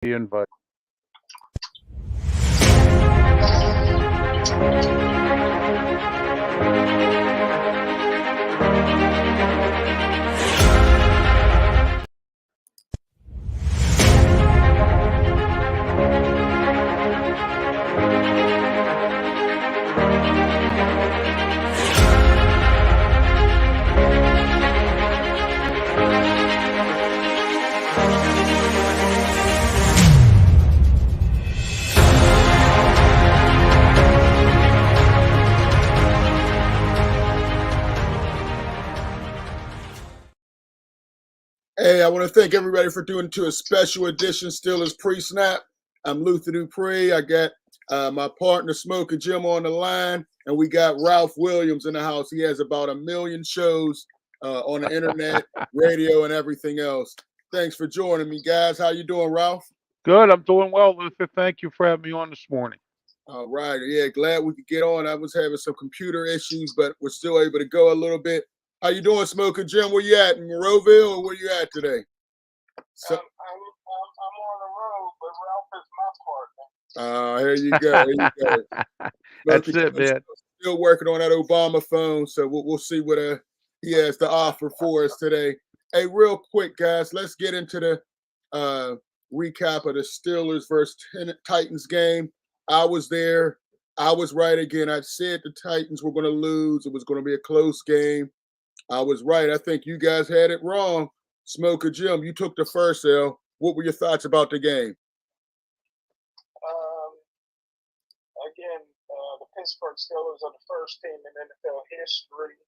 invite. Hey, I want to thank everybody for doing to a special edition Steelers pre-snap. I'm Luther Dupree. I got my partner Smokin Jim on the line, and we got Ralph Williams in the house. He has about 1 million shows on the internet, radio, and everything else. Thanks for joining me, guys. How you doing, Ralph? Good. I'm doing well, Luther. Thank you for having me on this morning. All right. Yeah, glad we could get on. I was having some computer issues, but we're still able to go a little bit. How you doing, Smokin Jim? Where you at, in Monroeville, or where you at today? I'm on the road, but Ralph is my partner. Here you go. Here you go. That's it, man. Still working on that Obama phone, so we'll see what he has to offer for us today. Hey, real quick, guys, let's get into the recap of the Steelers versus Titans game. I was there. I was right again. I said the Titans were going to lose. It was going to be a close game. I was right. I think you guys had it wrong. Smokin Jim, you took the first L. What were your thoughts about the game? The Pittsburgh Steelers are the first team in NFL history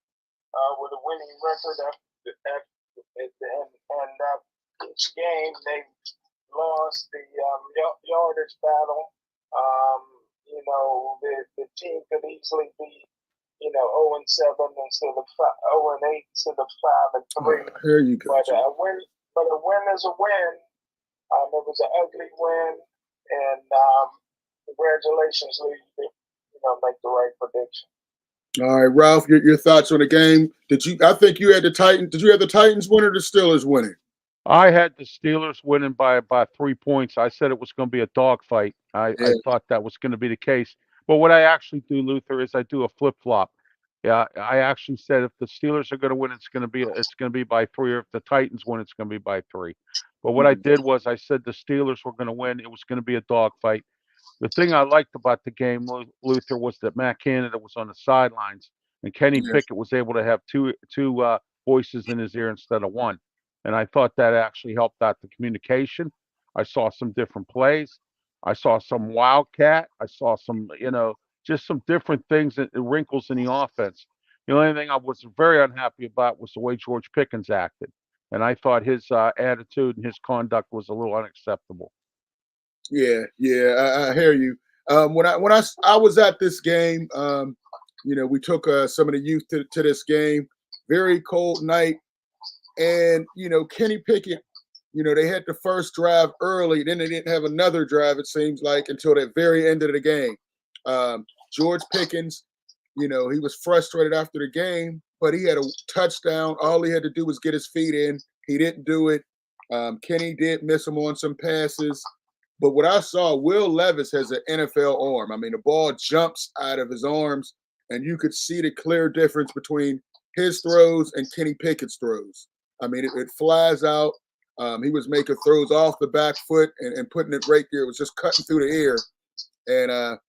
with a winning record. And each game they lost the yardage battle. The team could easily be 0-7 instead of 0-8 instead of 5-3. Here you go. But a win is a win. It was an ugly win, and congratulations, Lee. Make the right prediction. All right, Ralph, your thoughts on the game? I think you had the Titans. Did you have the Titans winning or the Steelers winning? I had the Steelers winning by about 3 points. I said it was going to be a dogfight. I thought that was going to be the case. But what I actually do, Luther, is I do a flip-flop. Yeah, I actually said if the Steelers are going to win, it's going to be by 3, or if the Titans win, it's going to be by 3. But what I did was I said the Steelers were going to win. It was going to be a dogfight. The thing I liked about the game, Luther, was that Matt Canada was on the sidelines, and Kenny Pickett was able to have two voices in his ear instead of one. And I thought that actually helped out the communication. I saw some different plays. I saw some wildcat. I saw some, just some different things, wrinkles in the offense. The only thing I was very unhappy about was the way George Pickens acted. And I thought his attitude and his conduct was a little unacceptable. Yeah, I hear you. When I was at this game, we took some of the youth to this game. Very cold night, and Kenny Pickett, they had the first drive early, then they didn't have another drive. It seems like until the very end of the game. George Pickens, he was frustrated after the game, but he had a touchdown. All he had to do was get his feet in. He didn't do it. Kenny did miss him on some passes. But what I saw, Will Levis has an NFL arm. I mean, the ball jumps out of his arms, and you could see the clear difference between his throws and Kenny Pickett's throws. I mean, it flies out. He was making throws off the back foot and putting it right there. It was just cutting through the air. And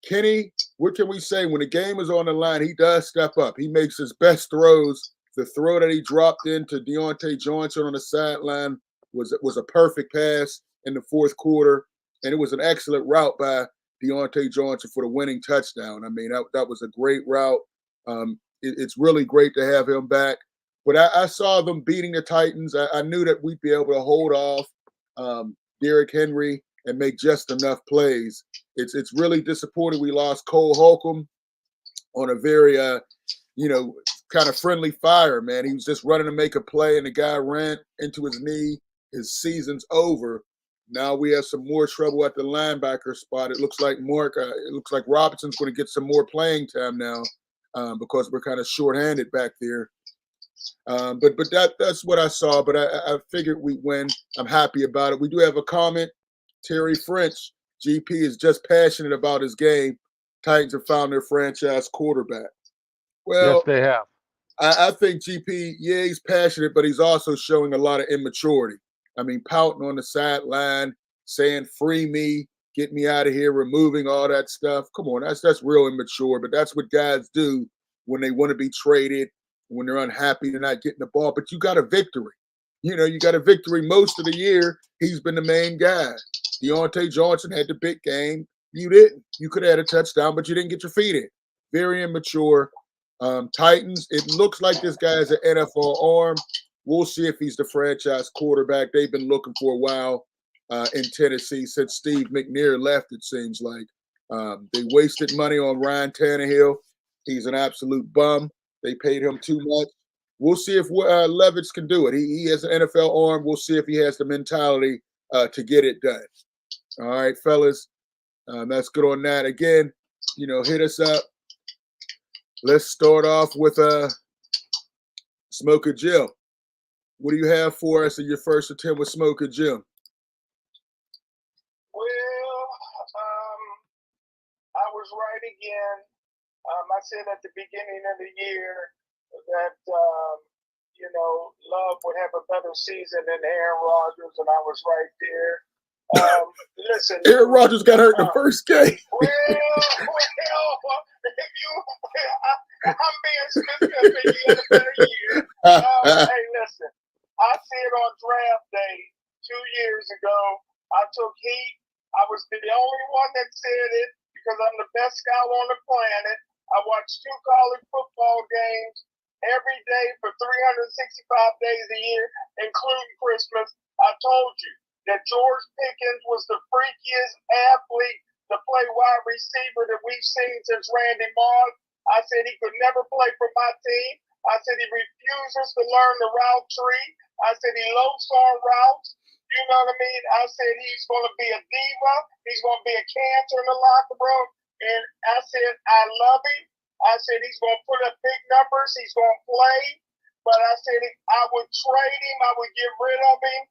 Kenny, what can we say? When the game is on the line, he does step up. He makes his best throws. The throw that he dropped into Deontay Johnson on the sideline was a perfect pass in the fourth quarter, and it was an excellent route by Deontay Johnson for the winning touchdown. I mean, that was a great route. It's really great to have him back. But I saw them beating the Titans. I knew that we'd be able to hold off Derrick Henry and make just enough plays. It's really disappointing we lost Cole Holcomb on a very kind of friendly fire, man. He was just running to make a play, and the guy ran into his knee. His season's over. Now we have some more trouble at the linebacker spot. It looks like Robinson's going to get some more playing time now because we're kind of shorthanded back there. But that's what I saw. But I figured we'd win. I'm happy about it. We do have a comment Terry French, GP is just passionate about his game. Titans have found their franchise quarterback. Yes, Well, they have. I think GP, yeah, he's passionate, but he's also showing a lot of immaturity. I mean, pouting on the sideline, saying "free me, get me out of here," removing all that stuff. Come on, that's real immature. But that's what guys do when they want to be traded, when they're unhappy, they're not getting the ball. But you got a victory. You got a victory most of the year. He's been the main guy. Deontay Johnson had the big game. You didn't. You could have had a touchdown, but you didn't get your feet in. Very immature. Titans, it looks like this guy has an NFL arm. We'll see if he's the franchise quarterback they've been looking for a while in Tennessee since Steve McNair left, it seems like. They wasted money on Ryan Tannehill. He's an absolute bum. They paid him too much. We'll see if Levis can do it. He has an NFL arm. We'll see if he has the mentality to get it done. All right, fellas. That's good on that. Again, hit us up. Let's start off with Smokin Jim. What do you have for us in your first attempt with Smokin Jim? Well, I was right again. I said at the beginning of the year that Love would have a better season than Aaron Rodgers, and I was right there. Listen, Aaron Rodgers got hurt in the first game. I'm being specific. He had a better year. Hey, listen, I said on draft day 2 years ago, I took heat. I was the only one that said it because I'm the best scout on the planet. I watched 2 college football games every day for 365 days a year, including Christmas. I told you that George Pickens was the freakiest athlete to play wide receiver that we've seen since Randy Moss. I said he could never play for my team. I said he refuses to learn the route tree. I said he loads on routes. You know what I mean? I said he's going to be a diva. He's going to be a cancer in the locker room. And I said I love him. I said he's going to put up big numbers. He's going to play. But I said I would trade him. I would get rid of him.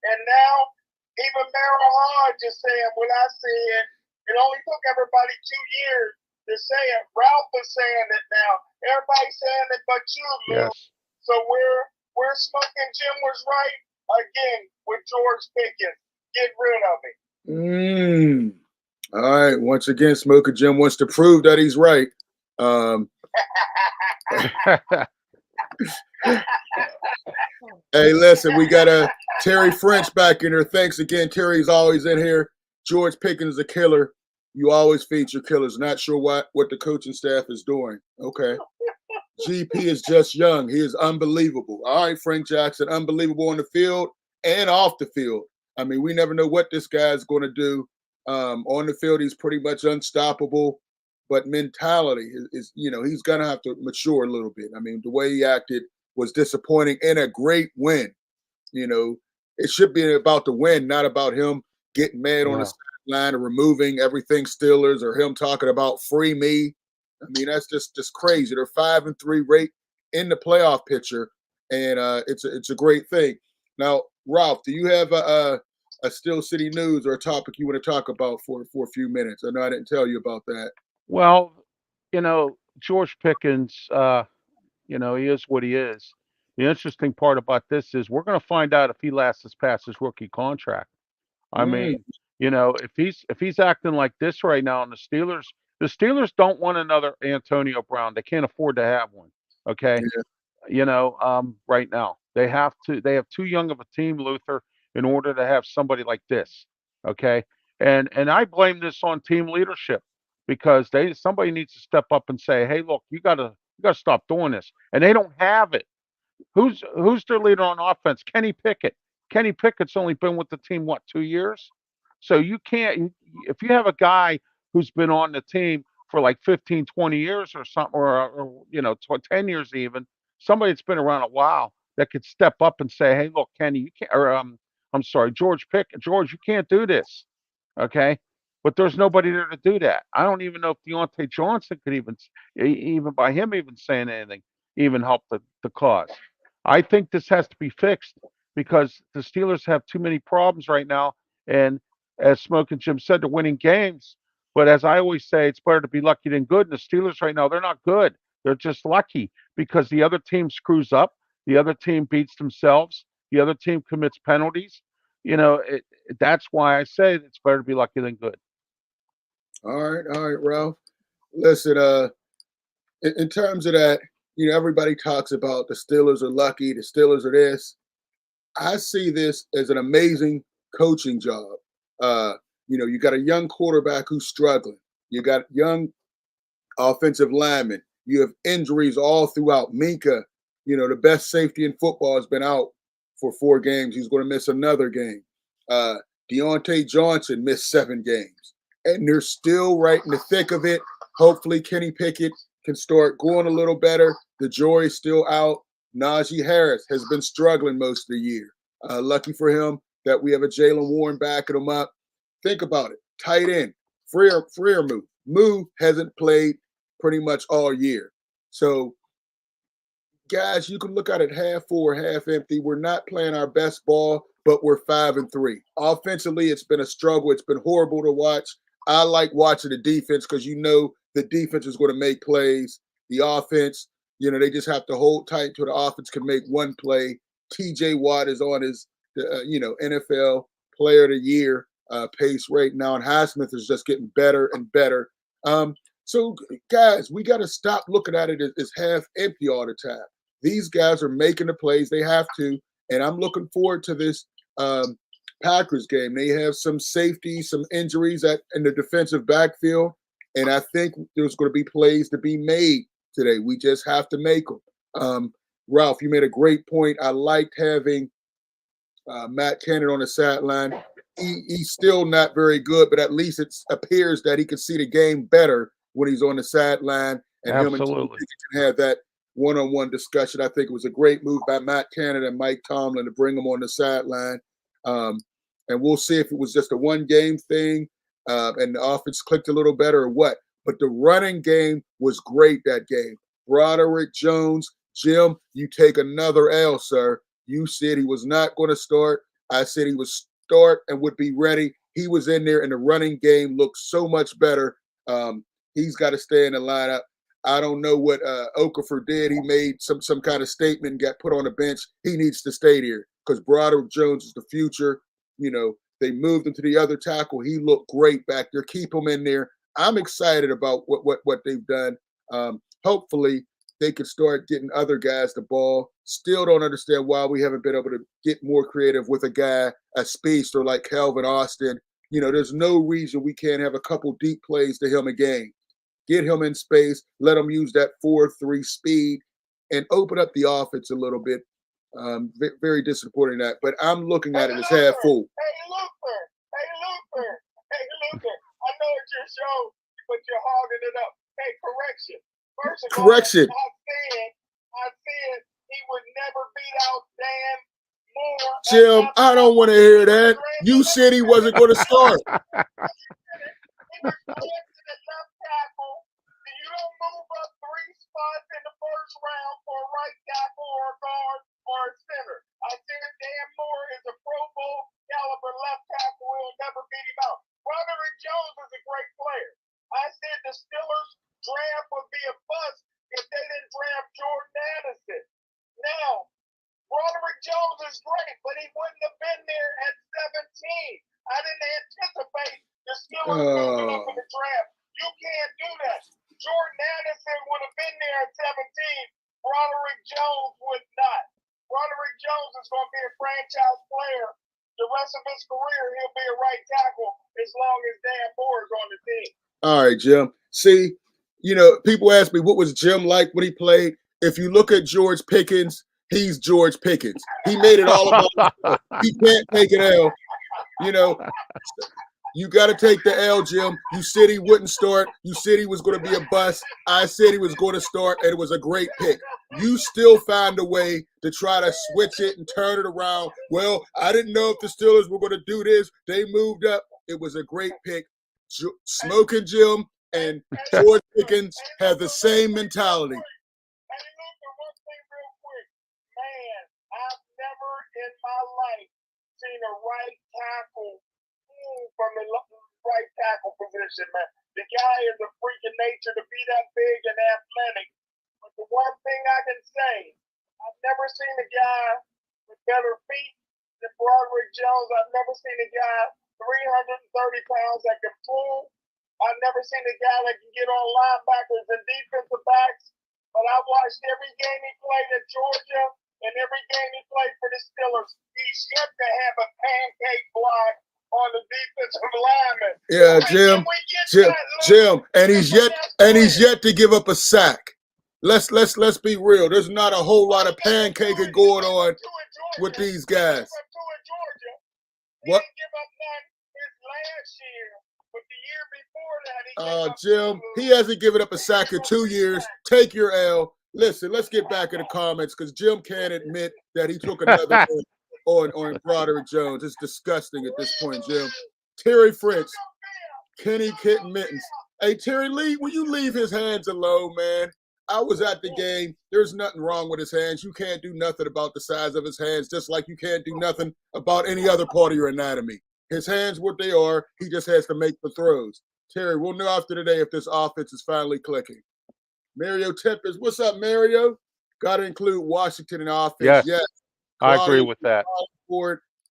And now, even Merrill Hodge is saying what I said. It only took everybody 2 years to say it. Ralph is saying it now. Everybody's saying it but you, Lou. Yes. So where Smokin Jim was right, again, with George Pickens. Get rid of him. All right. Once again, Smokin Jim wants to prove that he's right. Hey, listen, we got a Terry French back in here. Thanks again. Terry's always in here. George Pickens is a killer. You always feature killers. Not sure what the coaching staff is doing. Okay. GP is just young. He is unbelievable. All right, Frank Jackson, unbelievable on the field and off the field. I mean, we never know what this guy is going to do. On the field, he's pretty much unstoppable. But mentality is he's going to have to mature a little bit. I mean, the way he acted was disappointing and a great win. It should be about the win, not about him getting mad on the sideline or removing everything Steelers or him talking about free me. I mean, that's just crazy. They're 5-3 rate in the playoff picture, and it's a great thing. Now, Ralph, do you have a Steel City news or a topic you want to talk about for a few minutes? I know I didn't tell you about that. Well, George Pickens, he is what he is. The interesting part about this is we're going to find out if he lasts this past his rookie contract. I mean, if he's acting like this right now, and the Steelers don't want another Antonio Brown. They can't afford to have one. Okay, right now they have too young of a team, Luther, in order to have somebody like this. Okay, and I blame this on team leadership because somebody needs to step up and say, hey, look, you gotta stop doing this, and they don't have it. Who's their leader on offense? Kenny Pickett. Kenny Pickett's only been with the team, what, 2 years? So you can't, if you have a guy who's been on the team for like 15, 20 years or something, or 10 years even, somebody that's been around a while that could step up and say, hey, look, Kenny, you can't, or I'm sorry, George, you can't do this. Okay. But there's nobody there to do that. I don't even know if Deontay Johnson could even by him even saying anything, even help the cause. I think this has to be fixed because the Steelers have too many problems right now, And as Smokin Jim said, they're winning games. But as I always say, it's better to be lucky than good. And the Steelers right now, they're not good. They're just lucky because the other team screws up, the other team beats themselves, the other team commits penalties. That's why I say it's better to be lucky than good. All right, Ralph. Listen, in terms of that, everybody talks about the Steelers are lucky, the Steelers are this. I see this as an amazing coaching job. You got a young quarterback who's struggling. You got young offensive linemen. You have injuries all throughout. Minka, the best safety in football, has been out for 4 games. He's going to miss another game. Deontay Johnson missed 7 games. And they're still right in the thick of it. Hopefully Kenny Pickett can start going a little better. The jury's still out. Najee Harris has been struggling most of the year. Lucky for him that we have a Jalen Warren backing him up. Think about it. Tight end, Freer Moo hasn't played pretty much all year. So, guys, you can look at it half full or half empty. We're not playing our best ball, but we're 5-3. Offensively, it's been a struggle. It's been horrible to watch. I like watching the defense because the defense is going to make plays. The offense, they just have to hold tight until the offense can make one play. TJ Watt is on his, NFL Player of the Year pace right now, and Highsmith is just getting better and better. So, guys, we got to stop looking at it as half empty all the time. These guys are making the plays they have to, and I'm looking forward to this Packers game. They have some safety, some injuries in the defensive backfield, and I think there's going to be plays to be made today. We just have to make them. Ralph, you made a great point. I liked having Matt Cannon on the sideline. He's still not very good, but at least it appears that he can see the game better when he's on the sideline, and Absolutely. him and Kenny can have that one-on-one discussion. I think it was a great move by Matt Cannon and Mike Tomlin to bring him on the sideline. And we'll see if it was just a one-game thing and the offense clicked a little better or what. But the running game was great that game. Broderick Jones, Jim, you take another L, sir. You said he was not going to start. I said he would start and would be ready. He was in there, and the running game looked so much better. He's got to stay in the lineup. I don't know what Okafor did. He made some kind of statement and got put on the bench. He needs to stay there because Broderick Jones is the future. They moved him to the other tackle. He looked great back there. Keep him in there. I'm excited about what they've done. Hopefully, they can start getting other guys the ball. Still don't understand why we haven't been able to get more creative with a speedster like Calvin Austin. There's no reason we can't have a couple deep plays to him a game. Get him in space, let him use that 4-3 speed, and open up the offense a little bit. Very disappointing that, but I'm looking at it as half full. Hey, Luther. I know it's your show, but you're hogging it up. Hey, correction. First of Correction. all, I said he would never beat out Dan Moore. Jim, I don't want to hear that. You said he wasn't going to start. He was selected at left tackle. You don't move up 3 spots in the first round for a right tackle or a guard or a center. I said Dan Moore is a Pro Bowl caliber left tackle. He'll never beat him out. Broderick Jones is a great player. I said the Steelers draft would be a bust if they didn't draft Jordan Addison. Now, Broderick Jones is great, but he wouldn't have been there at 17. I didn't anticipate the Steelers moving up in the draft. You can't do that. Jordan Addison would have been there at 17. Broderick Jones would not. Broderick Jones is going to be a franchise player. The rest of his career, he'll be a right tackle as long as Dan Moore is on the team. All right, Jim. See, people ask me, what was Jim like when he played? If you look at George Pickens, he's George Pickens. He made it all about he can't take an L. You got to take the L, Jim. You said he wouldn't start. You said he was going to be a bust. I said he was going to start, and it was a great pick. You still find a way to try to switch it and turn it around. Well, I didn't know if the Steelers were going to do this. They moved up. It was a great pick. Smokin Jim and George Pickens have the same mentality. Hey, Luther, one thing real quick. Man, I've never in my life seen a right tackle from the right tackle position, man. The guy is a freak of nature to be that big and athletic. But the one thing I can say, I've never seen a guy with better feet than Broderick Jones. I've never seen a guy 330 pounds that can pull. I've never seen a guy that can get on linebackers and defensive backs. But I watched every game he played at Georgia and every game he played for the Steelers. He's yet to have a pancake block on the defensive lineman. Yeah, Jim, and he's yet to give up a sack. Let's be real. There's not a whole lot of pancaking going on with these guys. What? Jim, he hasn't given up a sack in 2 years. Take your L. Listen, let's get back in the comments because Jim can't admit that he took another on Broderick Jones. It's disgusting at this point, Jim. Terry Fritz, Kenny Kitten Mittens. Hey, Terry Lee, will you leave his hands alone, man? I was at the game. There's nothing wrong with his hands. You can't do nothing about the size of his hands, just like you can't do nothing about any other part of your anatomy. His hands, what they are, he just has to make the throws. Terry, we'll know after today if this offense is finally clicking. Mario Tempest, what's up, Mario? Got to include Washington in offense. Yes. I agree with that.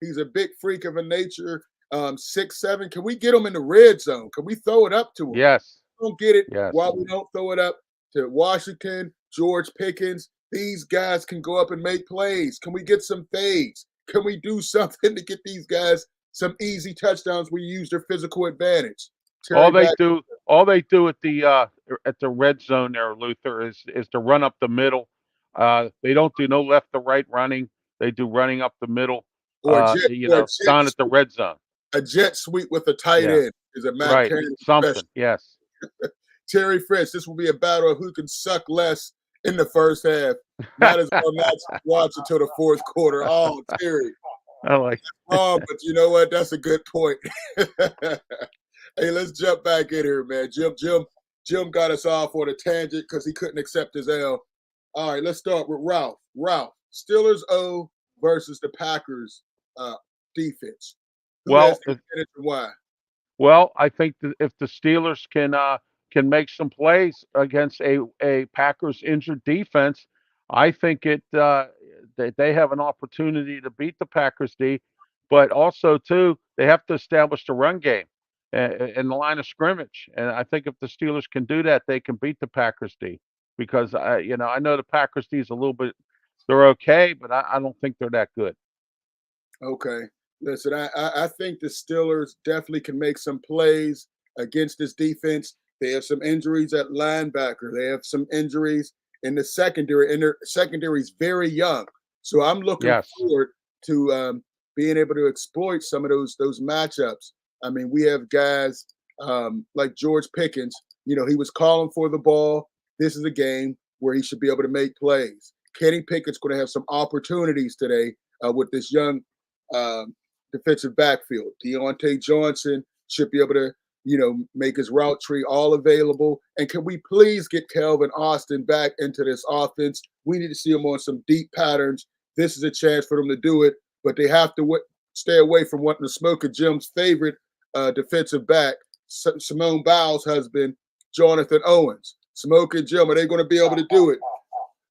He's a big freak of a nature. 6'7". Can we get him in the red zone? Can we throw it up to him? Yes. Don't get it. Yes. Why we don't throw it up to Washington, George Pickens? These guys can go up and make plays. Can we get some fades? Can we do something to get these guys some easy touchdowns where you use their physical advantage? All they do at the red zone there, Luther, is to run up the middle. They don't do no left to right running. They do running up the middle. Down at the red zone. A jet sweep with a tight end is a Matt Cannon something. Special. Yes. Terry Fritz, this will be a battle of who can suck less in the first half. Might as well not watch until the fourth quarter. Oh, Terry. I like it. Wrong, but you know what? That's a good point. Hey, let's jump back in here, man. Jim got us off on a tangent because he couldn't accept his L. All right, let's start with Ralph. Ralph, Steelers O versus the Packers defense. Why? Well, I think that if the Steelers can make some plays against a Packers injured defense, I think they have an opportunity to beat the Packers D. But also too, they have to establish the run game in the line of scrimmage, and I think if the Steelers can do that, they can beat the Packers D. Because I know the Packers D is a little bit, they're okay, but I don't think they're that good. Okay. Listen, I think the Steelers definitely can make some plays against this defense. They have some injuries at linebacker. They have some injuries in the secondary, and their secondary is very young. So I'm looking forward to being able to exploit some of those matchups. I mean, we have guys like George Pickens. He was calling for the ball. This is a game where he should be able to make plays. Kenny Pickett's going to have some opportunities today with this young defensive backfield. Deontay Johnson should be able to, make his route tree all available. And can we please get Calvin Austin back into this offense? We need to see him on some deep patterns. This is a chance for them to do it, but they have to stay away from one of the Smokin Jim's favorite defensive back, Simone Bowles' husband, Jonathan Owens. Smokin Jim, are they going to be able to do it?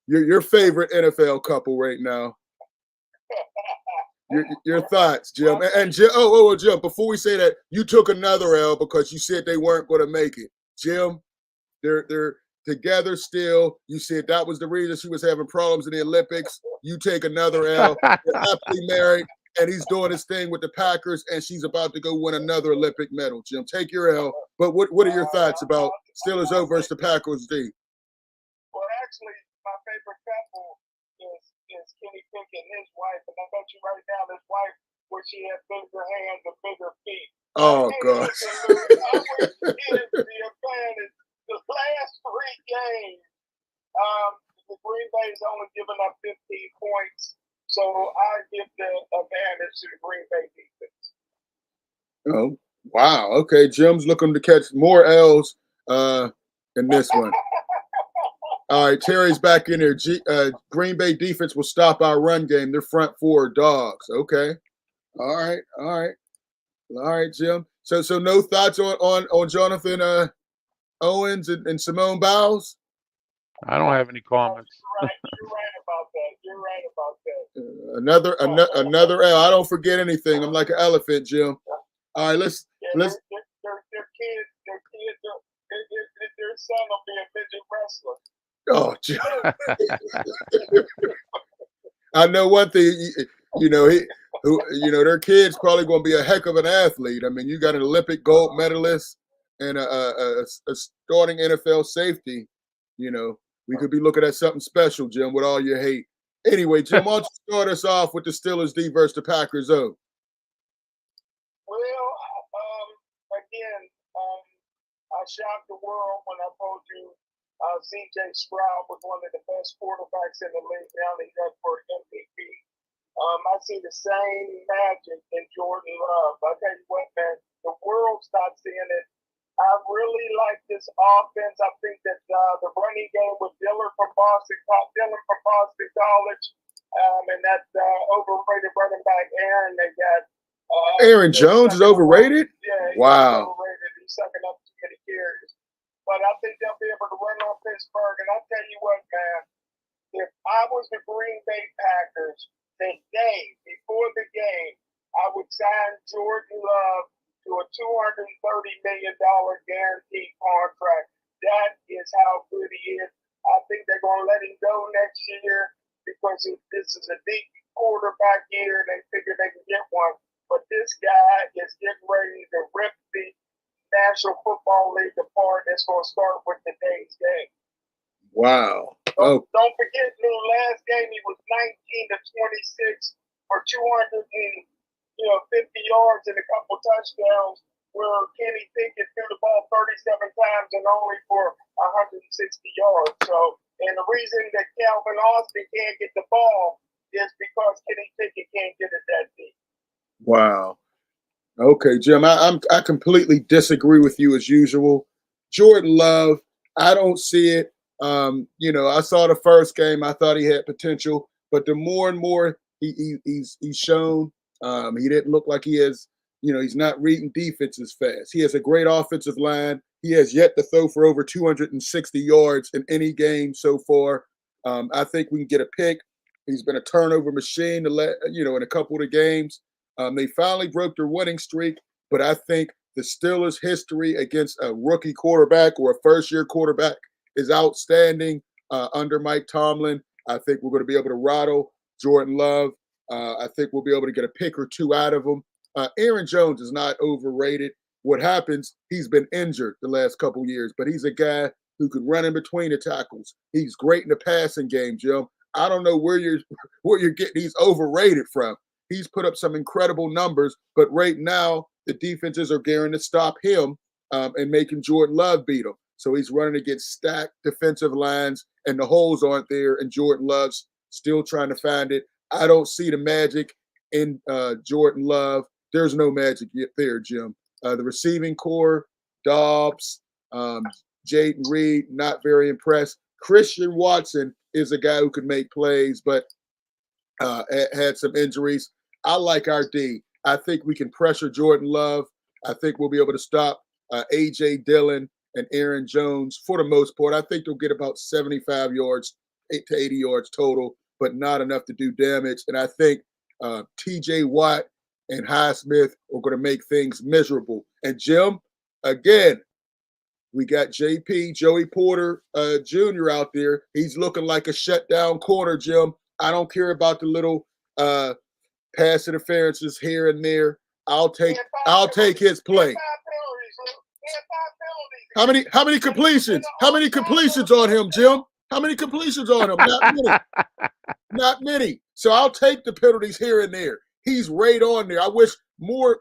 Your favorite NFL couple right now. Your thoughts, Jim. And Jim, Jim, before we say that, you took another L because you said they weren't going to make it. Jim, they're together still. You said that was the reason she was having problems in the Olympics. You take another L. They're happily married, and he's doing his thing with the Packers, and she's about to go win another Olympic medal. Jim, take your L. But what are your thoughts about Steelers O versus the Packers D? Well, actually, my favorite couple is Kenny Pickett and his wife, and I bet you right now his wife, where she has bigger hands and bigger feet. Oh, gosh. I wish he is the advantage. The last 3 games, the Green Bay's only given up 15 points, so I give the advantage to the Green Bay defense. Oh, wow. Okay, Jim's looking to catch more L's in this one. All right, Terry's back in there. Green Bay defense will stop our run game. Their front 4 are dogs. Okay. All right. All right, Jim. So no thoughts on Jonathan Owens and Simone Biles? I don't have any comments. You're right about that. You're right about that. Another L. I don't forget anything. I'm like an elephant, Jim. All right, let's. Their kids, their son will be a midget wrestler. Oh, Jim. I know one thing. Their kid's probably going to be a heck of an athlete. I mean, you got an Olympic gold medalist and a starting NFL safety. We could be looking at something special, Jim, with all your hate. Anyway, Jim, why don't you start us off with the Steelers D versus the Packers O? Well, again, I shocked the world when I told you C.J. Stroud was one of the best quarterbacks in the league. Now he's up for MVP. I see the same magic in Jordan Love. I tell you what, man, the world's not seeing it. I really like this offense. I think that the running game with Dillon from Boston College, and that overrated running back Aaron they got. Aaron Jones is overrated? Yeah, wow. He's overrated. He's sucking up too many carries. But I think they'll be able to run on Pittsburgh. And I'll tell you what, man, if I was the Green Bay Packers today, before the game, I would sign Jordan Love to a $230 million guaranteed contract. That is how good he is. I think they're going to let him go next year because this is a deep quarterback year and they figure they can get one. But this guy is getting ready to rip the National Football League apart. That's going to start with today's game. Wow. Don't forget, in the last game, he was 19 to 26 for 250 yards and a couple touchdowns, where Kenny Pickett threw the ball 37 times and only for 160 yards. So, and the reason that Calvin Austin can't get the ball is because Kenny Pickett can't get it that deep. Wow. Okay, Jim, I completely disagree with you as usual. Jordan Love, I don't see it. I saw the first game. I thought he had potential, but the more and more he's shown, he didn't look like he has. He's not reading defenses fast. He has a great offensive line. He has yet to throw for over 260 yards in any game so far. I think we can get a pick. He's been a turnover machine in a couple of the games. They finally broke their winning streak, but I think the Steelers' history against a rookie quarterback or a first-year quarterback is outstanding under Mike Tomlin. I think we're going to be able to rattle Jordan Love. I think we'll be able to get a pick or two out of him. Aaron Jones is not overrated. What happens, he's been injured the last couple years, but he's a guy who could run in between the tackles. He's great in the passing game, Jim. I don't know where you're getting these overrated from. He's put up some incredible numbers, but right now the defenses are gearing to stop him and making Jordan Love beat him. So he's running against stacked defensive lines, and the holes aren't there, and Jordan Love's still trying to find it. I don't see the magic in Jordan Love. There's no magic yet there, Jim. The receiving core, Dobbs, Jaden Reed, not very impressed. Christian Watson is a guy who could make plays, but had some injuries. I like our D. I think we can pressure Jordan Love. I think we'll be able to stop A.J. Dillon and Aaron Jones for the most part. I think they'll get about 75 yards, 8 to 80 yards total, but not enough to do damage. And I think T.J. Watt and Highsmith are going to make things miserable. And Jim, again, we got JP, Joey Porter Jr. out there. He's looking like a shutdown corner, Jim. I don't care about the little pass interferences here and there. I'll take his play. How many completions? How many completions on him, Jim? How many completions on him? Not many. Not many. So I'll take the penalties here and there. He's right on there. I miss more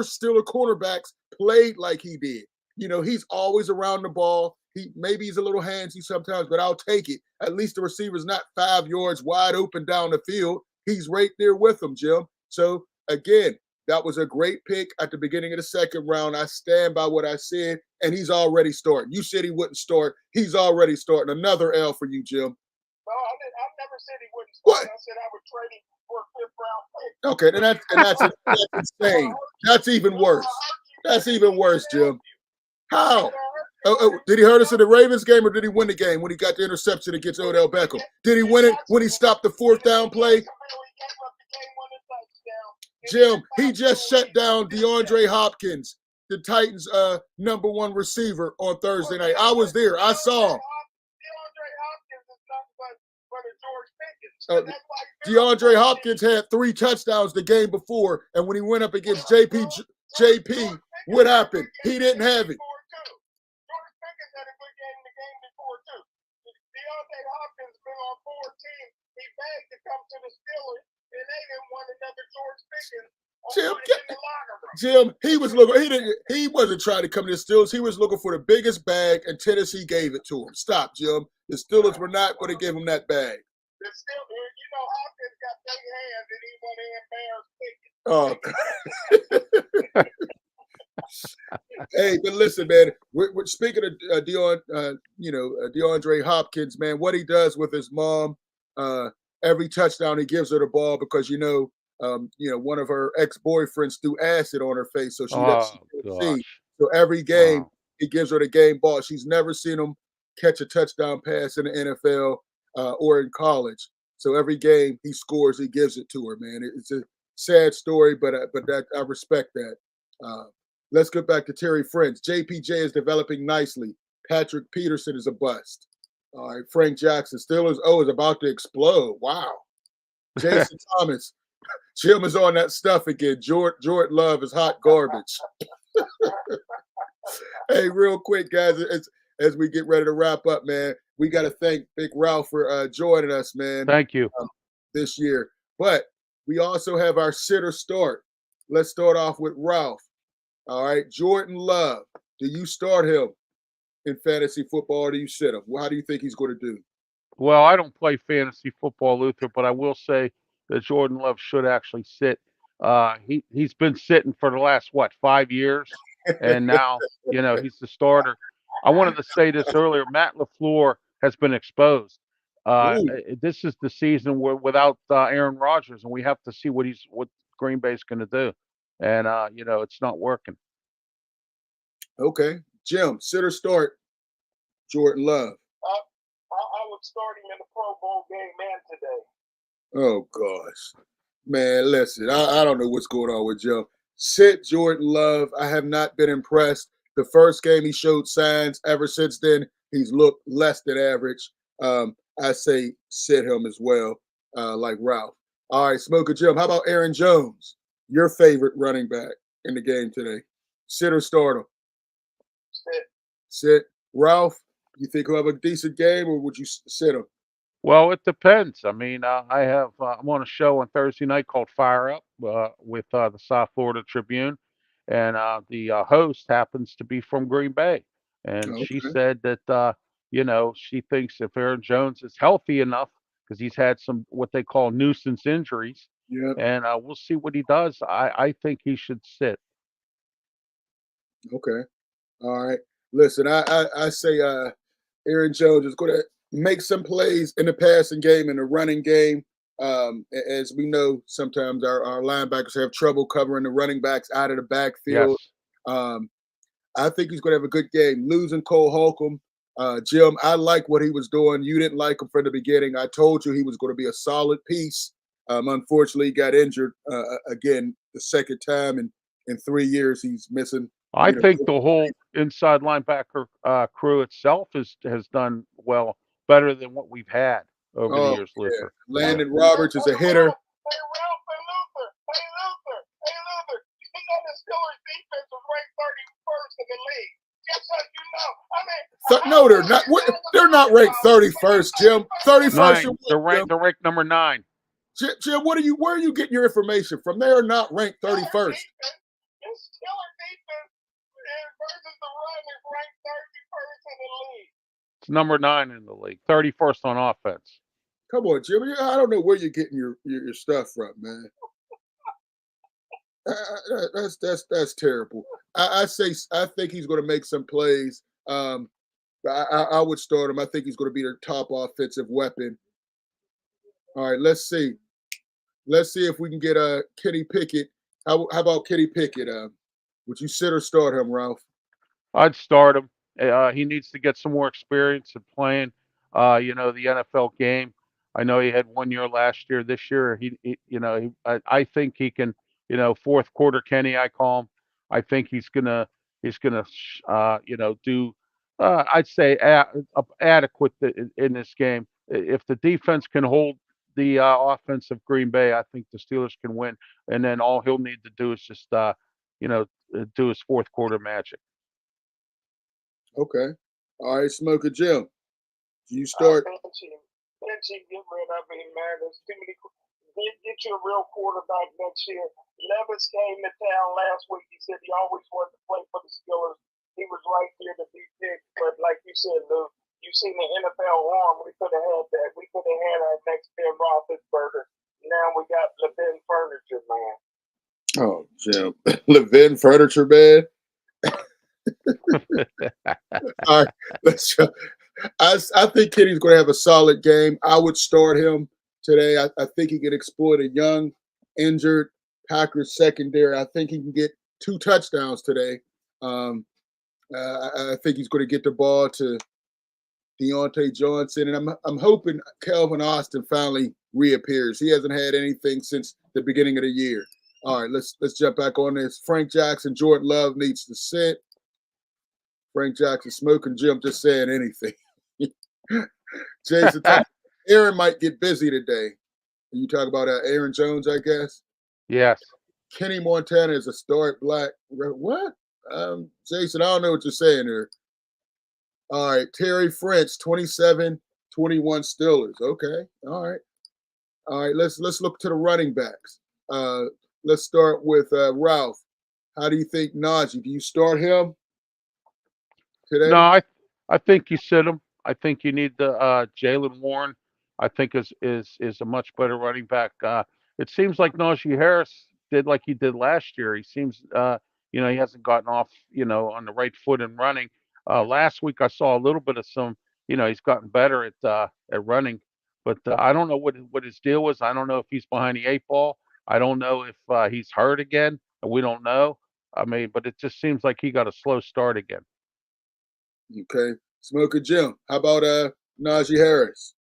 Steeler cornerbacks played like he did. He's always around the ball. Maybe he's a little handsy sometimes, but I'll take it. At least the receiver's not 5 yards wide open down the field. He's right there with him, Jim. So, again, that was a great pick at the beginning of the second round. I stand by what I said, and he's already starting. You said he wouldn't start. He's already starting. Another L for you, Jim. No, I never said he wouldn't start. I said I would trade him for a fifth-round pick. Okay, that's insane. That's even worse. That's even worse, Jim. How? Did he hurt us in the Ravens game, or did he win the game when he got the interception against Odell Beckham? Did he win it when he stopped the fourth down play? Jim, he just shut down DeAndre Hopkins, the Titans' #1 receiver, on Thursday night. I was there. I saw him. DeAndre Hopkins had 3 touchdowns the game before, and when he went up against JP, what happened? He didn't have it. Had a good game the game before too. DeAndre Hopkins been on 4 teams. He begged to come to the Steelers, and they didn't want another George Pickens. Jim, he was looking. He wasn't trying to come to the Steelers. He was looking for the biggest bag, and Tennessee gave it to him. Stop, Jim. The Steelers were not going to give him that bag. The Steelers, Hopkins got big hands, and he want to embarrass Pickens. Oh. Hey, but listen, man. We're speaking of DeAndre Hopkins, man. What he does with his mom, every touchdown he gives her the ball because one of her ex-boyfriends threw acid on her face, so she doesn't see. So every game he gives her the game ball. She's never seen him catch a touchdown pass in the NFL or in college. So every game he scores, he gives it to her, man. It's a sad story, but I respect that. Let's get back to Terry Friends. JPJ is developing nicely. Patrick Peterson is a bust. All right, Frank Jackson. Steelers is about to explode. Wow. Jason Thomas. Jim is on that stuff again. Jordan Love is hot garbage. Hey, real quick, guys, as we get ready to wrap up, man, we got to thank Big Ralph for joining us, man. Thank you. This year. But we also have our sitter start. Let's start off with Ralph. All right, Jordan Love. Do you start him in fantasy football, or do you sit him? How do you think he's going to do? Well, I don't play fantasy football, Luther, but I will say that Jordan Love should actually sit. He's been sitting for the last 5 years, and now he's the starter. I wanted to say this earlier. Matt LaFleur has been exposed. This is the season without Aaron Rodgers, and we have to see what Green Bay's going to do. And it's not working. Okay, Jim, sit or start Jordan Love. I would start him in the Pro Bowl game, man, today. Oh gosh, man, listen, I don't know what's going on with Jim. Sit Jordan Love. I have not been impressed. The first game he showed signs. Ever since then, he's looked less than average. I say sit him as well, like Ralph. All right, Smokin Jim. How about Aaron Jones? Your favorite running back in the game today. Sit or start him? Sit. Ralph, you think he'll have a decent game, or would you sit him? Well, it depends. I mean, I'm on a show on Thursday night called Fire Up with the South Florida Tribune, and the host happens to be from Green Bay, and she said that she thinks if Aaron Jones is healthy enough, because he's had some what they call nuisance injuries. Yep. And we'll see what he does. I think he should sit. Okay. All right. Listen, I say Aaron Jones is going to make some plays in the passing game and the running game. As we know, sometimes our linebackers have trouble covering the running backs out of the backfield. Yes. I think he's going to have a good game. Losing Cole Holcomb. Jim, I like what he was doing. You didn't like him from the beginning. I told you he was going to be a solid piece. Unfortunately, he got injured again the second time in 3 years. He's missing. I think the whole inside linebacker crew itself has done well, better than what we've had over the years, Luther. Landon Roberts is a hitter. Hey, Ralph and Luther. Hey, Luther. You know the Steelers defense was ranked 31st in the league. Just so you know. No, they're not. They're not ranked 31st, Jim. 31st. They're ranked number 9. Jim, where are you getting your information from? They are not ranked 31st. Steelers defense versus the run is ranked 31st in the league. It's number 9 in the league, 31st on offense. Come on, Jim. I don't know where you're getting your stuff from, man. That's terrible. I think he's going to make some plays. I would start him. I think he's going to be their top offensive weapon. All right, let's see. let's see if we can get Kenny Pickett. How about Kenny Pickett? Would you sit or start him, Ralph? I'd start him. He needs to get some more experience in playing, the NFL game. I know he had 1 year last year. This year, I think he can. Fourth quarter Kenny, I call him. I think he's gonna do. I'd say adequate in this game. If the defense can hold the offense of Green Bay, I think the Steelers can win. And then all he'll need to do is just, do his fourth quarter magic. Okay. All right, Smokin Jim. Do you I start? bench him. Bench him, get rid of him, man. There's too many. Get you a real quarterback next year. Levis came to town last week. He said he always wanted to play for the Steelers. He was right here to be picked. But like you said, Lou, you seen the NFL arm. We could have had that. We could have had our next Ben Roethlisberger. Now we got Levin Furniture, man. Oh, Jim. Levin Furniture, man. All right. I think Kenny's going to have a solid game. I would start him today. I think he can exploit a young, injured Packers secondary. I think he can get 2 touchdowns today. I think he's going to get the ball to Deontay Johnson, and I'm hoping Calvin Austin finally reappears. He hasn't had anything since the beginning of the year. All right, let's jump back on this. Frank Jackson, Jordan Love needs to sit. Frank Jackson, Smokin Jim, just saying anything. Jason, Aaron might get busy today. You talk about Aaron Jones, I guess. Yes. Kenny Montana is a start black. What? Jason, I don't know what you're saying here. All right, Terry French, 27-21 Steelers. Okay, all right. Let's look to the running backs. Let's start with Ralph. How do you think Najee? Do you start him today? No, I think you sit him. I think you need the Jalen Warren. I think is a much better running back. It seems like Najee Harris did like he did last year. He seems he hasn't gotten off on the right foot in running. Last week I saw a little bit of some. He's gotten better at running, but I don't know what his deal was. I don't know if he's behind the 8 ball. I don't know if he's hurt again. We don't know. I mean, but it just seems like he got a slow start again. Okay. Smokin Jim. How about Najee Harris?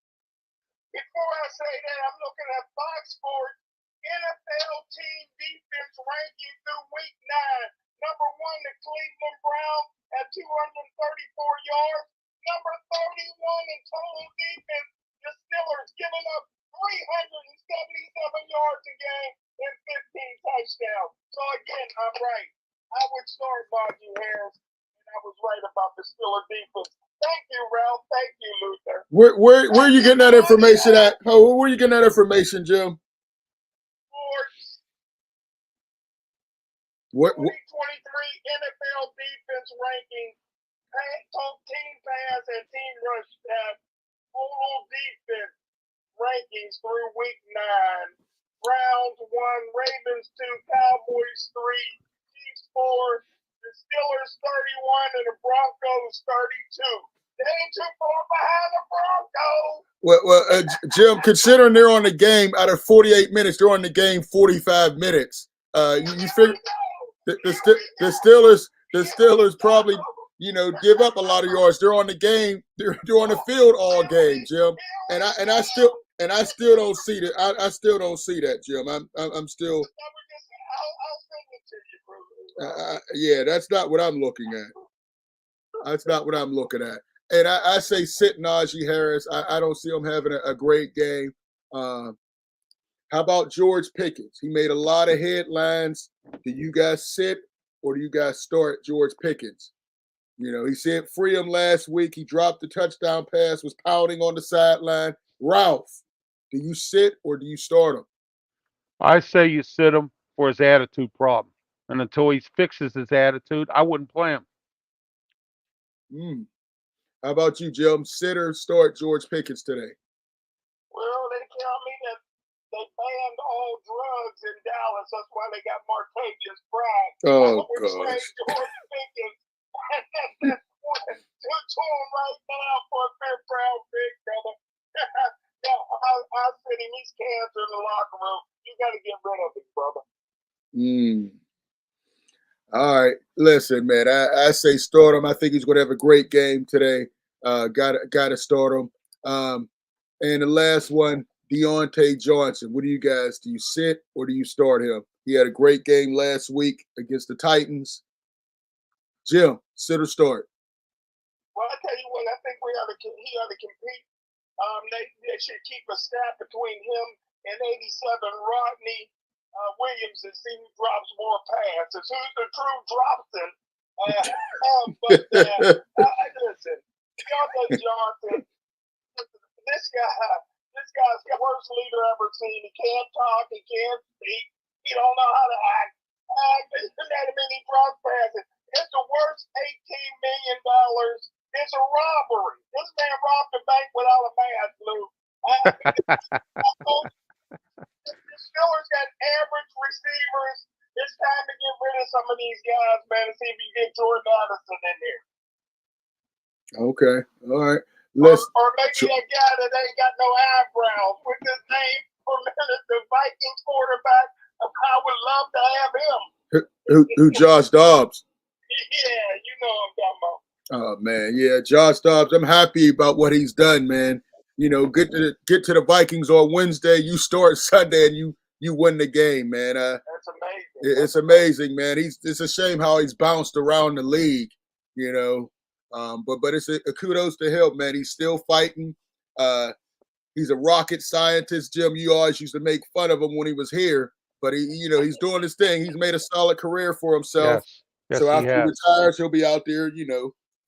Before I say that, I'm looking at Fox Sports NFL team defense ranking through week 9. Number 1, the Cleveland Browns at 234 yards. Number 31 in total defense, the Steelers giving up 377 yards a game and 15 touchdowns. So again, I'm right. I would start Najee Harris, and I was right about the Steelers defense. Thank you, Ralph. Thank you, Luther. Where are you getting that information at? Oh, where are you getting that information, Jim? Sports. What? 2023 NFL defense ranking, team pass and team rush total defense rankings through week 9. Browns 1, Ravens 2, Cowboys 3, Chiefs 4, the Steelers 31, and the Broncos 32. They ain't too far behind the Broncos. Well, Jim, considering they're on the game out of 48 minutes, they're on the game 45 minutes. You figure the Steelers probably give up a lot of yards. They're on the game. They're on the field all game, Jim. And I still don't see that. I still don't see that, Jim. I'm still. I'll send it to you, bro. Yeah, that's not what I'm looking at. That's not what I'm looking at. And I say sit Najee Harris. I don't see him having a great game. How about George Pickens? He made a lot of headlines. Do you guys sit or do you guys start George Pickens? He said free him last week. He dropped the touchdown pass, was pouting on the sideline. Ralph, do you sit or do you start him? I say you sit him for his attitude problem, and until he fixes his attitude, I wouldn't play him. How about you, Jim? Sit or start George Pickens today? Well, they tell me that they banned all drugs in Dallas. That's why they got Martavius Bryant. Oh, gosh. Trade George Pickens to him right now for a 5th round pick, brother. I'll send him. He's cancer in the locker room. You Listen, man, I say start him. I think he's going to have a great game today. Got to start him. And the last one, Deontay Johnson. What do you guys? Do you sit or do you start him? He had a great game last week against the Titans. Jim, sit or start? Well, I tell you what, I think he ought to compete. They should keep a stat between him and 87 Rodney Williams and see who drops more passes. Who's the true Dropson? Listen, Deontay Johnson, this guy's the worst leader I've ever seen. He can't talk, he can't speak, he don't know how to act. Isn't that many drop passes? It's the worst $18 million. It's a robbery. This man robbed the bank without a mask, Lou. The Steelers got average receivers. It's time to get rid of some of these guys, man, and see if you get Jordan Addison in there. Okay. All right. Or maybe that guy that ain't got no eyebrows with his name for the Vikings quarterback. I would love to have him. Who Josh Dobbs? Yeah, you know what I'm talking about. Oh man, yeah, Josh Dobbs. I'm happy about what he's done, man. You know, get to the Vikings on Wednesday. You start Sunday and you win the game, man. That's amazing. It's amazing, man. It's a shame how he's bounced around the league, you know. But it's a kudos to him, man. He's still fighting. He's a rocket scientist, Jim. You always used to make fun of him when he was here, but he's doing his thing. He's made a solid career for himself. Yes, so after he retires, he'll be out there,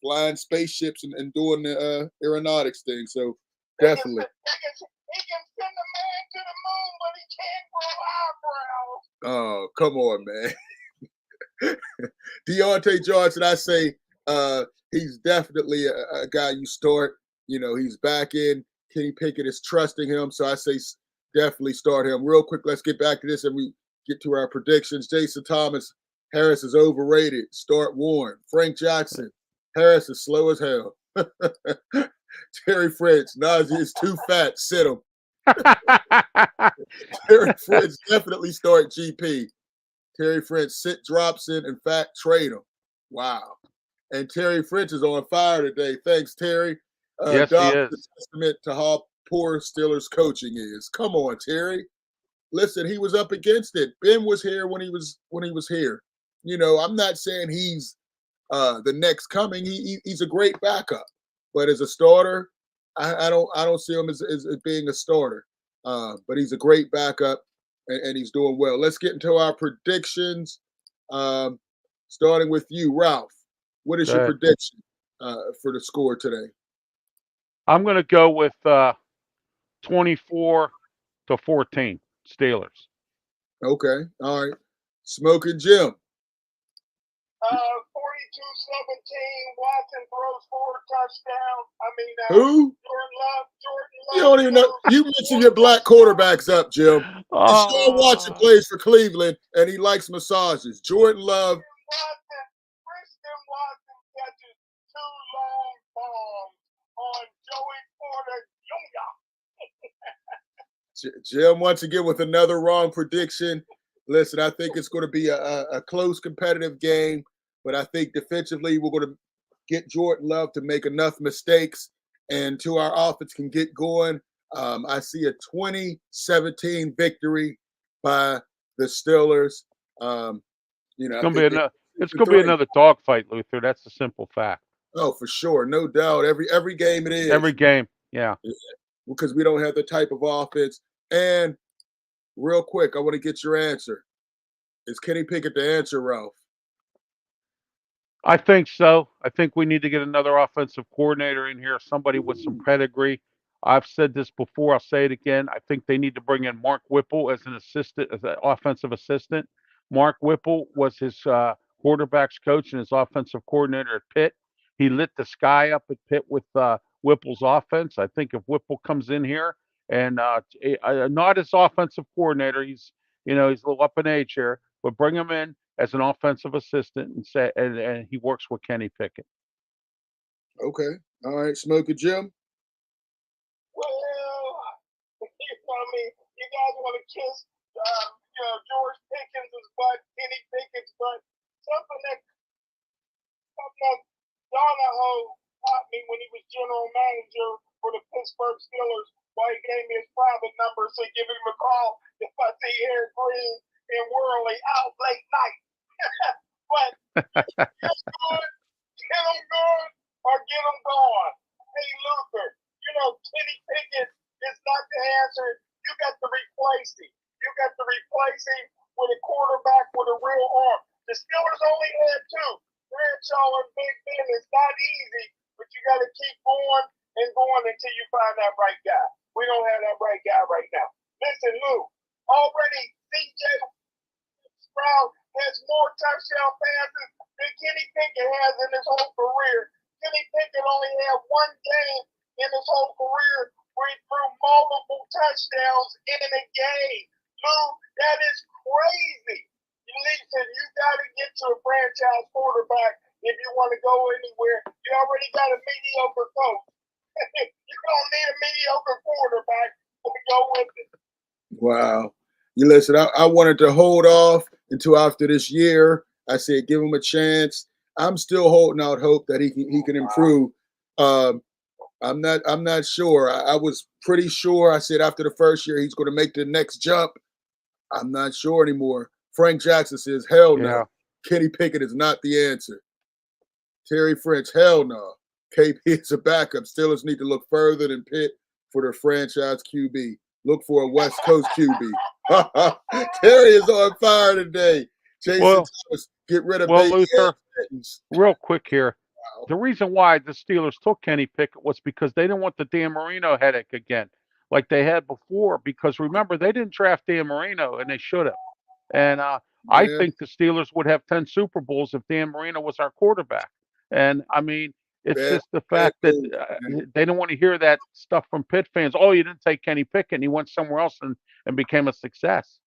flying spaceships and doing the aeronautics thing. So definitely. He can send a man to the moon, but he can't grow eyebrows. Oh, come on, man. Deontay Johnson, I say he's definitely a guy you start. He's back in. Kenny Pickett is trusting him. So I say definitely start him. Real quick, let's get back to this and we get to our predictions. Jason Thomas, Harris is overrated. Start Warren. Frank Jackson, Harris is slow as hell. Terry Fritz, Najee is too fat. Sit him. Terry Fritz, definitely start GP. Terry Fritz, sit Dropson. In fact, trade him. Wow. And Terry Fritz is on fire today. Thanks, Terry. Yes, he is. A testament to how poor Steelers coaching is. Come on, Terry. Listen, he was up against it. Ben was here when he was here. I'm not saying he's the next coming. He's a great backup, but as a starter, I don't see him as being a starter. But he's a great backup, and he's doing well. Let's get into our predictions. Starting with you, Ralph. What is your prediction for the score today? I'm going to go with 24-14 Steelers. Okay. All right. Smokin Jim. 42-17. Watson throws 4 touchdowns. Who? Jordan Love. You don't even know. You mentioned your black quarterbacks up, Jim. Deshaun Watson plays for Cleveland, and he likes massages. Jordan Love. Christian Watson catches 2 long bombs on Joey Porter Jr. Jim once again with another wrong prediction. Listen, I think it's going to be a close competitive game, but I think defensively we're going to get Jordan Love to make enough mistakes and to our offense can get going. I see a 20-17 victory by the Steelers. It's going to be another dogfight, Luther. That's the simple fact. Oh, for sure. No doubt. Every game it is. Every game, yeah. Because we don't have the type of offense. And real quick, I want to get your answer. Is Kenny Pickett the answer, Ralph? I think so. I think we need to get another offensive coordinator in here, somebody with some pedigree. I've said this before. I'll say it again. I think they need to bring in Mark Whipple as an offensive assistant. Mark Whipple was his quarterback's coach and his offensive coordinator at Pitt. He lit the sky up at Pitt with Whipple's offense. I think if Whipple comes in here and not as offensive coordinator, he's a little up in age here, but bring him in as an offensive assistant and he works with Kenny Pickett. Okay. All right. Smokin Jim. Well, you guys want to kiss, George Pickens' butt, Kenny Pickett's butt, something that because Donahoe taught me when he was general manager for the Pittsburgh Steelers. Well, he gave me his private number, so give him a call if I see Eric Green and Worley out late night. But get good, get them good, or get them gone. Hey, Luther, Kenny Pickett is not the answer. You got to replace him. You got to replace him with a quarterback with a real arm. The Steelers only had two. Bradshaw and Big Ben. It's not easy, but you got to keep going and going until you find that right guy. We don't have that right guy right now. Listen, Lou, already CJ Stroud has more touchdown passes than Kenny Pickett has in his whole career. Kenny Pickett only had one game in his whole career where he threw multiple touchdowns in a game. Lou, that is crazy. Listen, you got to get to a franchise quarterback if you want to go anywhere. You already got a mediocre coach. You don't need a mediocre quarterback to go with it. Wow. You listen, I wanted to hold off until after this year. I said, give him a chance. I'm still holding out hope that he can improve. I'm not sure. I was pretty sure. I said after the first year he's going to make the next jump. I'm not sure anymore. Frank Jackson says, hell no. Yeah. Kenny Pickett is not the answer. Terry French, hell no. KP is a backup. Steelers need to look further than Pitt for their franchise QB. Look for a West Coast QB. Terry is on fire today. Jason Thomas, get rid of Luther, real quick here. Wow. The reason why the Steelers took Kenny Pickett was because they didn't want the Dan Marino headache again, like they had before. Because remember, they didn't draft Dan Marino, and they should have. And I think the Steelers would have 10 Super Bowls if Dan Marino was our quarterback. And I mean, it's just the fact that they don't want to hear that stuff from Pitt fans. Oh, you didn't take Kenny Pickett, and he went somewhere else and became a success.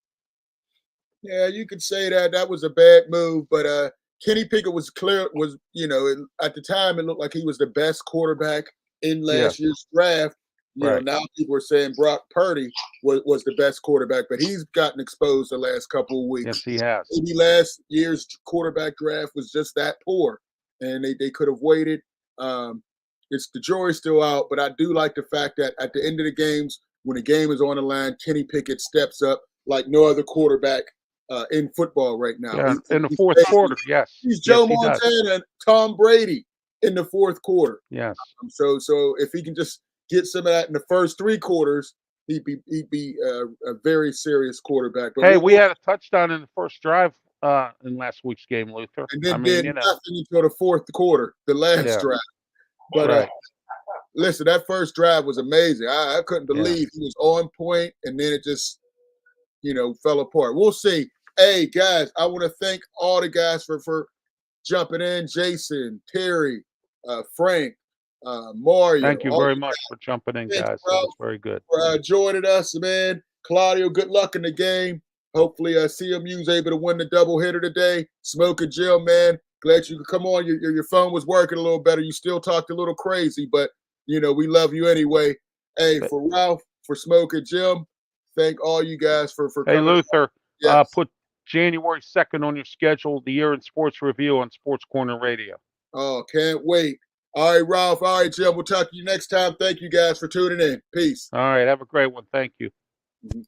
Yeah, you could say that. That was a bad move, but Kenny Pickett was at the time it looked like he was the best quarterback in last year's draft. Now people are saying Brock Purdy was the best quarterback, but he's gotten exposed the last couple of weeks. Yes, he has. Maybe last year's quarterback draft was just that poor, and they could have waited. It's the jury's still out, but I do like the fact that at the end of the games, when the game is on the line, Kenny Pickett steps up like no other quarterback in football right now. Yeah, in the fourth quarter, yes. He's Joe Montana and Tom Brady in the fourth quarter. Yes. So if he can just get some of that in the first three quarters, he'd be a very serious quarterback. But hey, we had a touchdown in the first drive in last week's game, Luther. And then did nothing until the fourth quarter, the last drive. But listen, that first drive was amazing. I couldn't believe he was on point, and then it just, fell apart. We'll see. Hey, guys, I want to thank all the guys for jumping in. Jason, Terry, Frank, Mario. Thank you very much for jumping in, guys. That was very good. For joining us, man. Claudio, good luck in the game. Hopefully, CMU's able to win the doubleheader today. Smokin Jim, man. Glad you could come on. Your phone was working a little better. You still talked a little crazy, but, we love you anyway. Hey, for Ralph, for Smokin Jim, thank all you guys for coming. Hey, Luther, put January 2nd on your schedule, the Year in Sports Review on Sports Corner Radio. Oh, can't wait. All right, Ralph. All right, Jim. We'll talk to you next time. Thank you guys for tuning in. Peace. All right. Have a great one. Thank you. Mm-hmm.